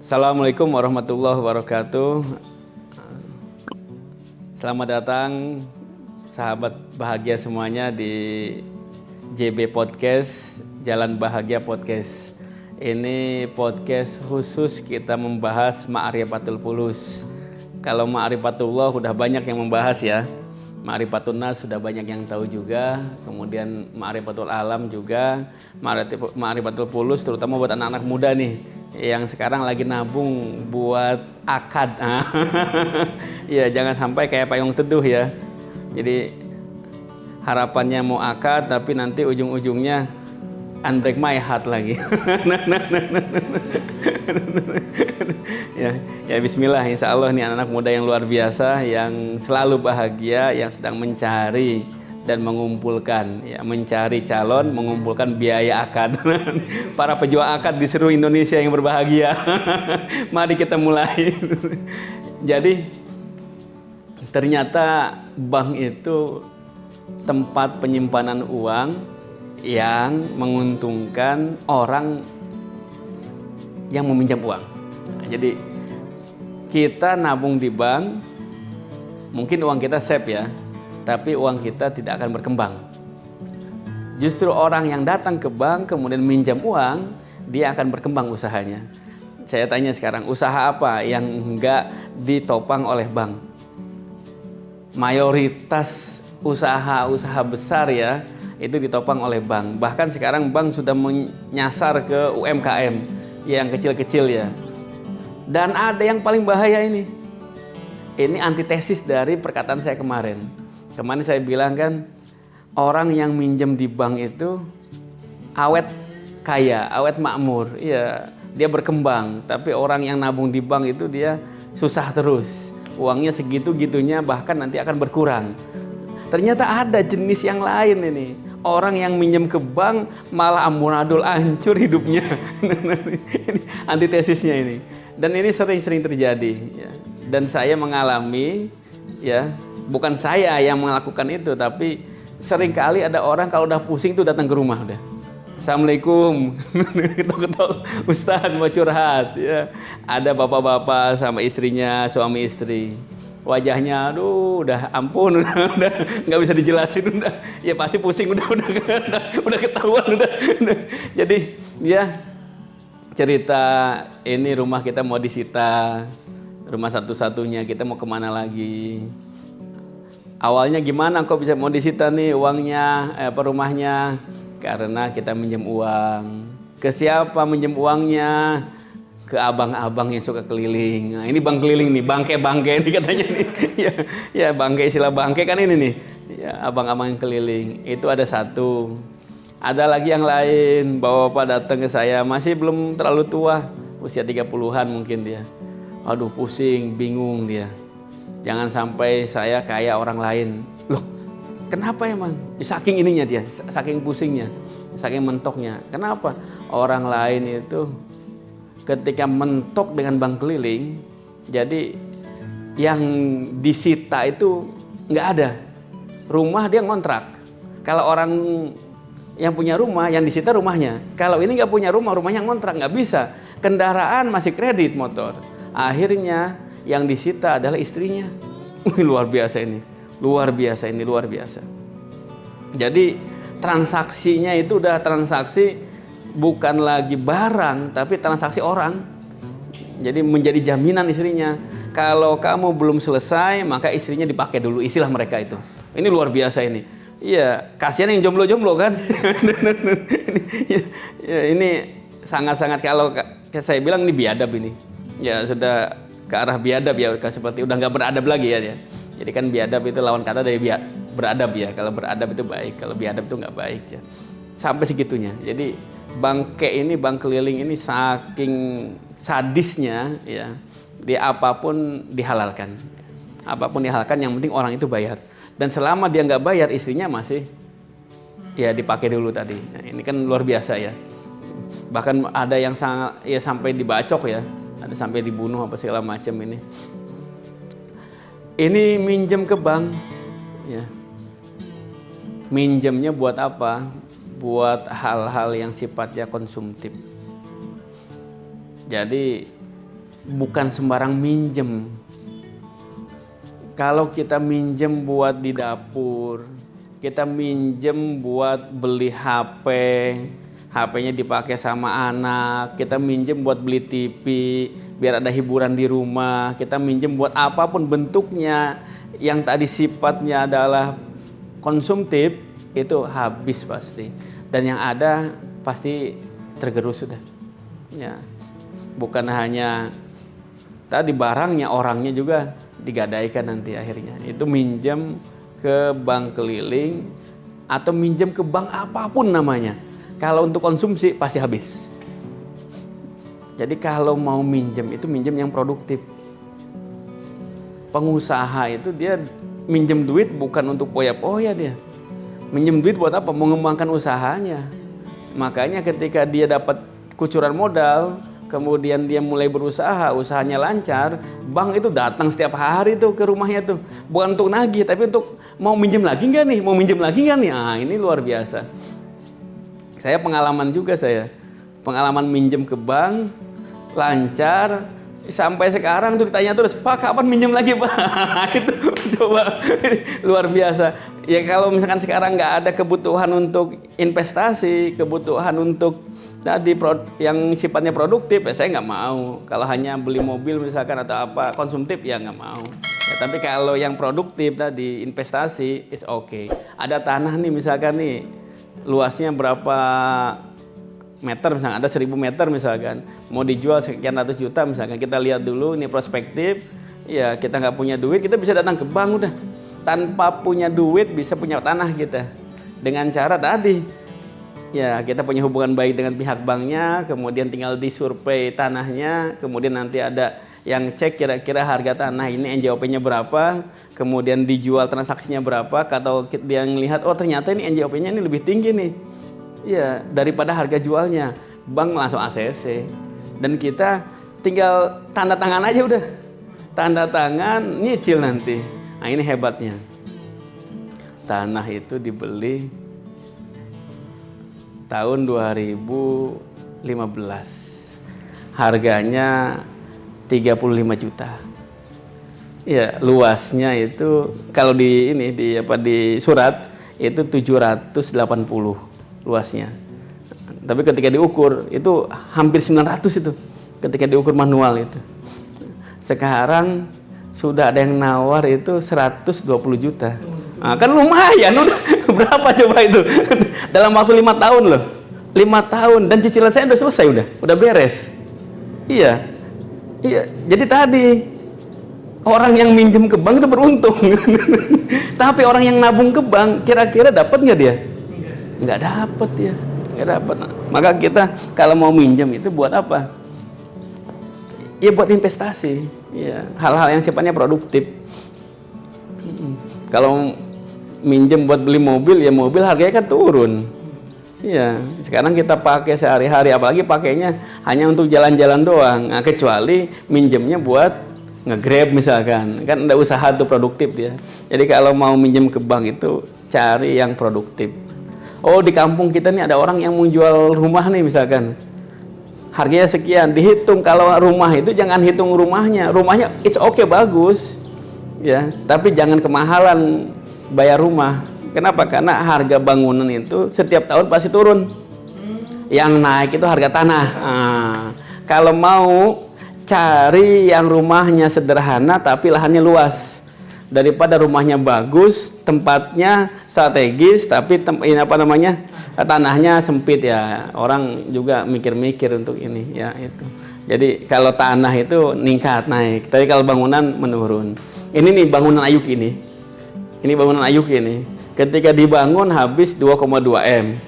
Assalamualaikum warahmatullahi wabarakatuh. Selamat datang sahabat bahagia semuanya di JB Podcast, Jalan Bahagia Podcast. Ini podcast khusus kita membahas Ma'rifatul Pulus. Kalau Ma'rifatullah udah banyak yang membahas ya. Ma'rifatun Nas sudah banyak yang tahu juga. Kemudian Ma'rifatul Alam juga. Ma'rifatul Pulus terutama buat anak-anak muda nih yang sekarang lagi nabung buat akad. Ya, jangan sampai kayak payung teduh ya. Jadi harapannya mau akad tapi nanti ujung-ujungnya unbreak my heart lagi. Ya bismillah, insya Allah nih anak-anak muda yang luar biasa, yang selalu bahagia, yang sedang mencari dan mengumpulkan, ya, mencari calon, mengumpulkan biaya akad. Para pejuang akad di seluruh Indonesia yang berbahagia. Mari kita mulai. Jadi ternyata bank itu tempat penyimpanan uang yang menguntungkan orang yang meminjam uang. Jadi kita nabung di bank, mungkin uang kita safe ya, tapi uang kita tidak akan berkembang. Justru orang yang datang ke bank kemudian minjam uang, dia akan berkembang usahanya. Saya tanya sekarang, usaha apa yang enggak ditopang oleh bank? Mayoritas usaha-usaha besar ya, itu ditopang oleh bank. Bahkan sekarang bank sudah menyasar ke UMKM yang kecil-kecil ya. Dan ada yang paling bahaya ini. Ini antitesis dari perkataan saya kemarin. Kemarin saya bilang kan, orang yang minjem di bank itu awet kaya, awet makmur. Iya, dia berkembang. Tapi orang yang nabung di bank itu dia susah terus. Uangnya segitu-gitunya bahkan nanti akan berkurang. Ternyata ada jenis yang lain ini. Orang yang minjem ke bank malah amburadul, hancur hidupnya. Ini antitesisnya ini. Dan ini sering-sering terjadi. Ya. Dan saya mengalami, ya, bukan saya yang melakukan itu, tapi seringkali ada orang kalau udah pusing tuh datang ke rumah udah. Assalamualaikum, ketok-ketok, Ustadz mau curhat. Ya. Ada bapak-bapak sama istrinya, suami istri. Wajahnya, aduh, udah ampun, udah nggak bisa dijelasin, udah, ya pasti pusing, udah ketahuan, udah. Jadi, ya cerita ini rumah kita mau disita, rumah satu-satunya, kita mau kemana lagi? Awalnya gimana kok bisa mau disita nih uangnya, rumahnya? Karena kita minjem uang. Ke siapa minjem uangnya? Ke abang-abang yang suka keliling. Nah, ini bang keliling nih, bangke-bangke ini katanya nih. Ya, bangke, istilah bangke kan ini nih. Ya, abang-abang yang keliling. Itu ada satu. Ada lagi yang lain, bapak-bapak datang ke saya, masih belum terlalu tua, usia 30-an mungkin dia. Aduh, pusing, bingung dia. Jangan sampai saya kayak orang lain. Loh, kenapa emang? Saking ininya dia, saking pusingnya, saking mentoknya. Kenapa? Orang lain itu ketika mentok dengan bank keliling, jadi yang disita itu nggak ada. Rumah dia ngontrak. Kalau orang yang punya rumah, yang disita rumahnya. Kalau ini nggak punya rumah, rumahnya ngontrak, nggak bisa. Kendaraan masih kredit motor. Akhirnya yang disita adalah istrinya. Luar biasa ini, luar biasa ini, luar biasa. Jadi transaksinya itu udah transaksi bukan lagi barang, tapi transaksi orang. Jadi menjadi jaminan istrinya. Kalau kamu belum selesai, maka istrinya dipakai dulu, istilah mereka itu. Ini luar biasa ini. Iya, kasihan yang jomblo-jomblo kan. Ya, ini sangat-sangat, kalau saya bilang ini biadab ini. Ya sudah ke arah biadab ya, seperti udah nggak beradab lagi ya. Jadi kan biadab itu lawan kata dari beradab ya. Kalau beradab itu baik, kalau biadab itu nggak baik ya. Sampai segitunya. Jadi bangke ini, bank keliling ini saking sadisnya ya. Dia apapun dihalalkan. Apapun dihalalkan, yang penting orang itu bayar. Dan selama dia nggak bayar, istrinya masih ya dipakai dulu tadi. Nah, ini kan luar biasa ya. Bahkan ada yang sangat, ya sampai dibacok ya, ada sampai dibunuh apa segala macam ini. Ini minjem ke bank, ya. Minjemnya buat apa? Buat hal-hal yang sifatnya konsumtif. Jadi bukan sembarang minjem. Kalau kita minjem buat di dapur, kita minjem buat beli HP, HP-nya dipakai sama anak, kita minjem buat beli TV, biar ada hiburan di rumah, kita minjem buat apapun bentuknya, yang tadi sifatnya adalah konsumtif, itu habis pasti. Dan yang ada pasti tergerus sudah. Ya, bukan hanya tadi barangnya, orangnya juga digadaikan nanti akhirnya. Itu minjem ke bank keliling atau minjem ke bank apapun namanya. Kalau untuk konsumsi pasti habis. Jadi kalau mau minjem itu minjem yang produktif. Pengusaha itu dia minjem duit bukan untuk poya-poya dia. Minjem duit buat apa? Mengembangkan usahanya. Makanya ketika dia dapat kucuran modal, kemudian dia mulai berusaha, usahanya lancar, bank itu datang setiap hari tuh ke rumahnya tuh. Bukan untuk nagih, tapi untuk mau minjem lagi nggak nih? Mau minjem lagi nggak nih? Ah, ini luar biasa. Saya pengalaman juga pengalaman minjem ke bank, lancar, sampai sekarang tuh ditanya terus, Pak kapan minjem lagi Pak? Itu coba luar biasa. Ya kalau misalkan sekarang nggak ada kebutuhan untuk investasi, kebutuhan untuk tadi yang sifatnya produktif, ya saya nggak mau. Kalau hanya beli mobil misalkan atau apa konsumtif ya nggak mau. Ya, tapi kalau yang produktif tadi investasi, it's okay. Ada tanah nih misalkan nih, luasnya berapa meter misalkan, ada 1000 meter misalkan, mau dijual sekian ratus juta misalkan, kita lihat dulu ini prospektif. Ya kita nggak punya duit, kita bisa datang ke bank udah. Tanpa punya duit bisa punya tanah kita dengan cara tadi. Ya kita punya hubungan baik dengan pihak banknya, kemudian tinggal disurvei tanahnya, kemudian nanti ada yang cek kira-kira harga tanah ini NJOP-nya berapa, kemudian dijual transaksinya berapa, atau dia ngelihat oh ternyata ini NJOP-nya ini lebih tinggi nih, ya daripada harga jualnya, bank langsung ACC dan kita tinggal tanda tangan aja udah, tanda tangan nyicil nanti. Nah ini hebatnya, tanah itu dibeli tahun 2015, harganya 35 juta. Ya, luasnya itu kalau di surat itu 780 luasnya. Tapi ketika diukur itu hampir 900 itu. Ketika diukur manual itu. Sekarang sudah ada yang nawar itu 120 juta. Nah, kan lumayan udah. Berapa coba itu? Dalam waktu 5 tahun loh. 5 tahun dan cicilan saya udah selesai udah beres. Iya. Iya, jadi tadi orang yang minjem ke bank itu beruntung. Tapi orang yang nabung ke bank kira-kira dapat nggak dia? Nggak dapat ya, nggak dapat. Maka kita kalau mau minjem itu buat apa? Ya buat investasi. Ya, hal-hal yang sifatnya produktif. Kalau minjem buat beli mobil, ya mobil harganya kan turun. Iya, sekarang kita pakai sehari-hari, apalagi pakainya hanya untuk jalan-jalan doang. Nah, kecuali minjemnya buat nge-grab misalkan, kan ada usaha tuh produktif dia. Jadi kalau mau minjem ke bank itu cari yang produktif. Oh di kampung kita nih ada orang yang mau jual rumah nih misalkan, harganya sekian, dihitung. Kalau rumah itu jangan hitung rumahnya it's okay bagus, ya. Tapi jangan kemahalan bayar rumah. Kenapa? Karena harga bangunan itu setiap tahun pasti turun. Yang naik itu harga tanah. Nah, kalau mau cari yang rumahnya sederhana tapi lahannya luas, daripada rumahnya bagus, tempatnya strategis tapi tanahnya sempit ya. Orang juga mikir-mikir untuk ini ya itu. Jadi kalau tanah itu naik, tapi kalau bangunan menurun. Ini nih bangunan Ayuk ini. Ini bangunan Ayuk ini. Ketika dibangun habis 2,2 M.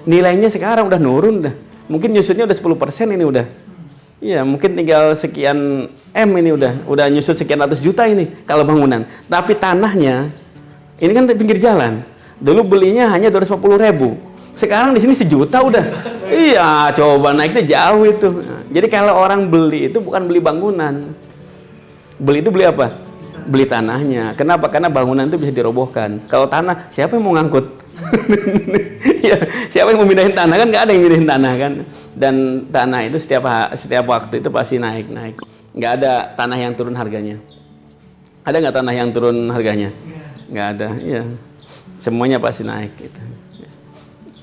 Nilainya sekarang udah nurun dah. Mungkin nyusutnya udah 10% ini udah. Iya, mungkin tinggal sekian M ini udah nyusut sekian ratus juta ini kalau bangunan. Tapi tanahnya ini kan di pinggir jalan. Dulu belinya hanya 250.000. Sekarang di sini 1 juta udah. Iya, coba naiknya jauh itu. Jadi kalau orang beli itu bukan beli bangunan. Beli itu beli apa? Beli tanahnya. Kenapa? Karena bangunan itu bisa dirobohkan. Kalau tanah, siapa yang mau ngangkut? Ya, siapa yang mau mindahin tanah kan? Nggak ada yang mindahin tanah kan. Dan tanah itu setiap waktu itu pasti naik. Nggak ada tanah yang turun harganya. Ada nggak tanah yang turun harganya? Nggak ada. Ya, semuanya pasti naik gitu.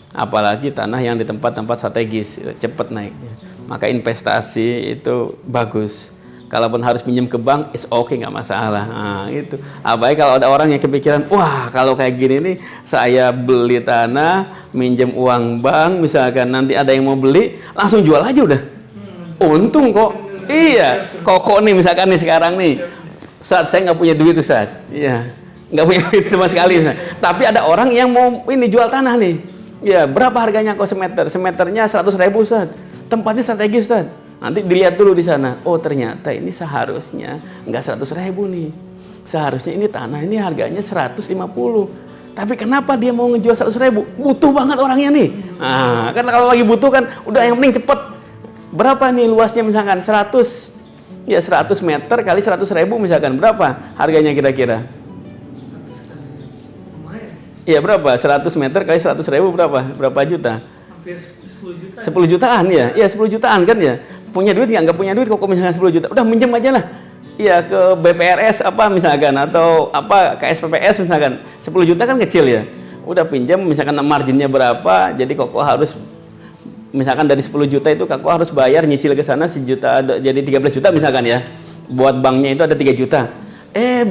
Apalagi tanah yang di tempat-tempat strategis cepat naiknya. Maka investasi itu bagus. Kalaupun harus pinjam ke bank, it's okay, nggak masalah. Nah, itu. Apalagi kalau ada orang yang kepikiran, wah kalau kayak gini nih, saya beli tanah, minjem uang bank, misalkan nanti ada yang mau beli, langsung jual aja udah. Untung kok. Iya, koko nih misalkan nih sekarang nih, Ustaz, saya nggak punya duit Ustaz. Iya, nggak punya duit sama sekali. Ustaz. Tapi ada orang yang mau ini jual tanah nih. Iya, berapa harganya kok semeter? Semeternya 100.000 Ustaz. Tempatnya strategis Ustaz. Nanti dilihat dulu di sana. Oh ternyata ini seharusnya nggak 100.000 nih. Seharusnya ini tanah ini harganya 150. Tapi kenapa dia mau ngejual 100.000? Butuh banget orangnya nih. Nah, kan kalau lagi butuh kan udah yang penting cepet. Berapa nih luasnya misalkan 100? Ya 100 meter kali 100.000 misalkan berapa harganya kira-kira? Iya berapa? 100 meter kali 100.000 berapa? Berapa juta? Hampir 10 juta. 10 jutaan ya? Iya 10 jutaan kan ya? Punya duit nggak punya duit kok misalnya 10 juta? Udah minjem aja lah. Iya ke BPRS apa misalkan atau apa ke SPPS misalkan. 10 juta kan kecil ya. Udah pinjam misalkan marginnya berapa, jadi kok harus misalkan dari 10 juta itu Kak harus bayar nyicil ke sana sejuta jadi 13 juta misalkan ya. Buat banknya itu ada 3 juta.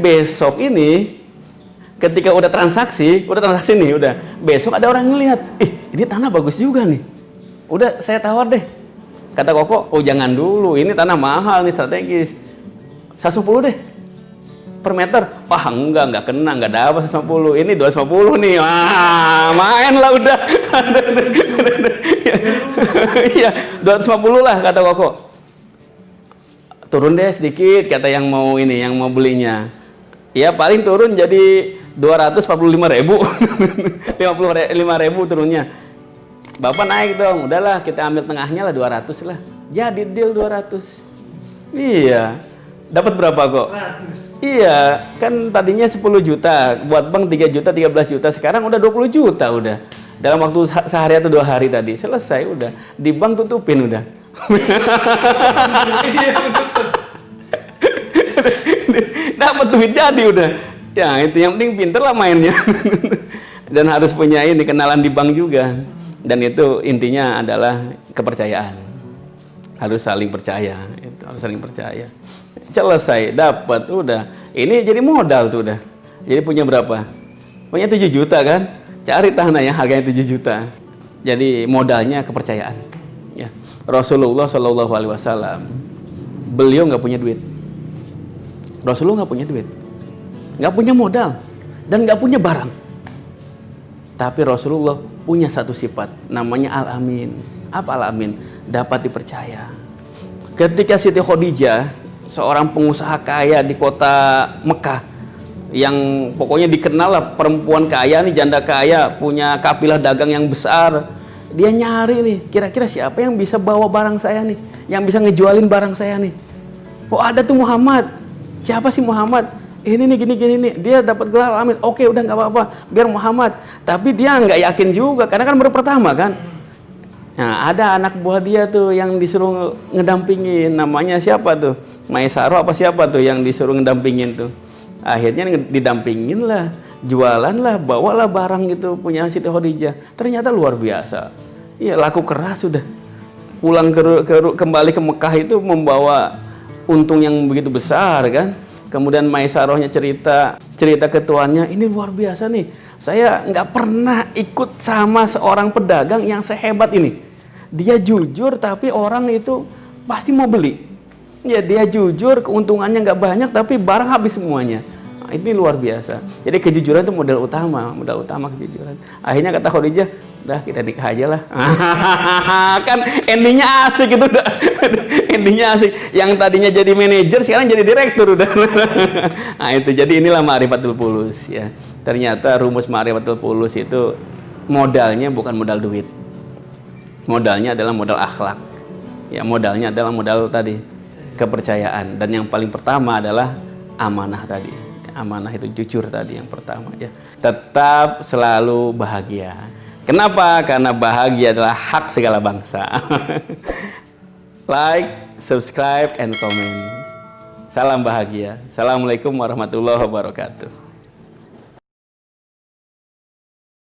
Besok ini ketika udah transaksi nih udah. Besok ada orang ngelihat, ini tanah bagus juga nih. Udah saya tawar deh. Kata Koko, oh jangan dulu, ini tanah mahal nih strategis. 150 deh per meter. Wah enggak kena, enggak dapat 150. Ini 250 nih. Wah, main lah udah. Iya, 250 lah kata Koko. Turun deh sedikit kata yang mau belinya. Ya paling turun jadi 245.000. 55.000 turunnya. Bapak naik dong, udahlah kita ambil tengahnya lah 200 lah. Jadi deal 200. Iya. Dapat berapa kok? 100. Iya, kan tadinya 10 juta, buat bank 3 juta, 13 juta, sekarang udah 20 juta udah. Dalam waktu sehari atau 2 hari tadi, selesai udah. Di bank tutupin udah. Dapat duit jadi udah. Ya, itu yang penting pinter lah mainnya. Dan harus punya ini kenalan di bank juga. Dan itu intinya adalah kepercayaan. Harus saling percaya, itu harus saling percaya. Selesai, dapat udah. Ini jadi modal tuh udah. Jadi punya berapa? Punya 7 juta kan? Cari tanah yang harganya 7 juta. Jadi modalnya kepercayaan. Ya. Rasulullah Shallallahu Alaihi Wasallam, beliau nggak punya duit. Rasulullah nggak punya duit, nggak punya modal, dan nggak punya barang. Tapi Rasulullah punya satu sifat, namanya Al-Amin. Apa Al-Amin? Dapat dipercaya. Ketika Siti Khadijah, seorang pengusaha kaya di kota Mekah, yang pokoknya dikenal lah perempuan kaya nih, janda kaya, punya kafilah dagang yang besar. Dia nyari nih, kira-kira siapa yang bisa bawa barang saya nih, yang bisa ngejualin barang saya nih. Oh ada tuh Muhammad. Siapa sih Muhammad? Ini nih gini nih, dia dapat gelar Amin. Oke udah nggak apa-apa, biar Muhammad. Tapi dia nggak yakin juga, karena kan baru pertama kan. Nah ada anak buah dia tuh yang disuruh ngedampingin, namanya siapa tuh? Maisaro apa siapa tuh yang disuruh ngedampingin tuh? Akhirnya didampingin lah, jualan lah, bawalah barang gitu punya Siti Khadijah. Ternyata luar biasa. Iya laku keras sudah. Pulang kembali ke Mekah itu membawa untung yang begitu besar kan. Kemudian Maisarohnya cerita ke tuannya, ini luar biasa nih. Saya nggak pernah ikut sama seorang pedagang yang sehebat ini. Dia jujur tapi orang itu pasti mau beli. Ya dia jujur, keuntungannya nggak banyak tapi barang habis semuanya. Nah, ini luar biasa. Jadi kejujuran itu modal utama kejujuran. Akhirnya kata Khadijah, udah kita nikah aja lah. Kan endingnya asik itu udah. Endingnya asik. Yang tadinya jadi manajer sekarang jadi direktur udah. Nah itu jadi inilah Ma'rifatul Fulus ya. Ternyata rumus Ma'rifatul Fulus itu modalnya bukan modal duit. Modalnya adalah modal akhlak. Ya modalnya adalah modal tadi kepercayaan, dan yang paling pertama adalah amanah tadi. amanah itu jujur tadi yang pertama ya. Tetap selalu bahagia. Kenapa? Karena bahagia adalah hak segala bangsa. Like, subscribe, and comment. Salam bahagia. Assalamualaikum warahmatullahi wabarakatuh.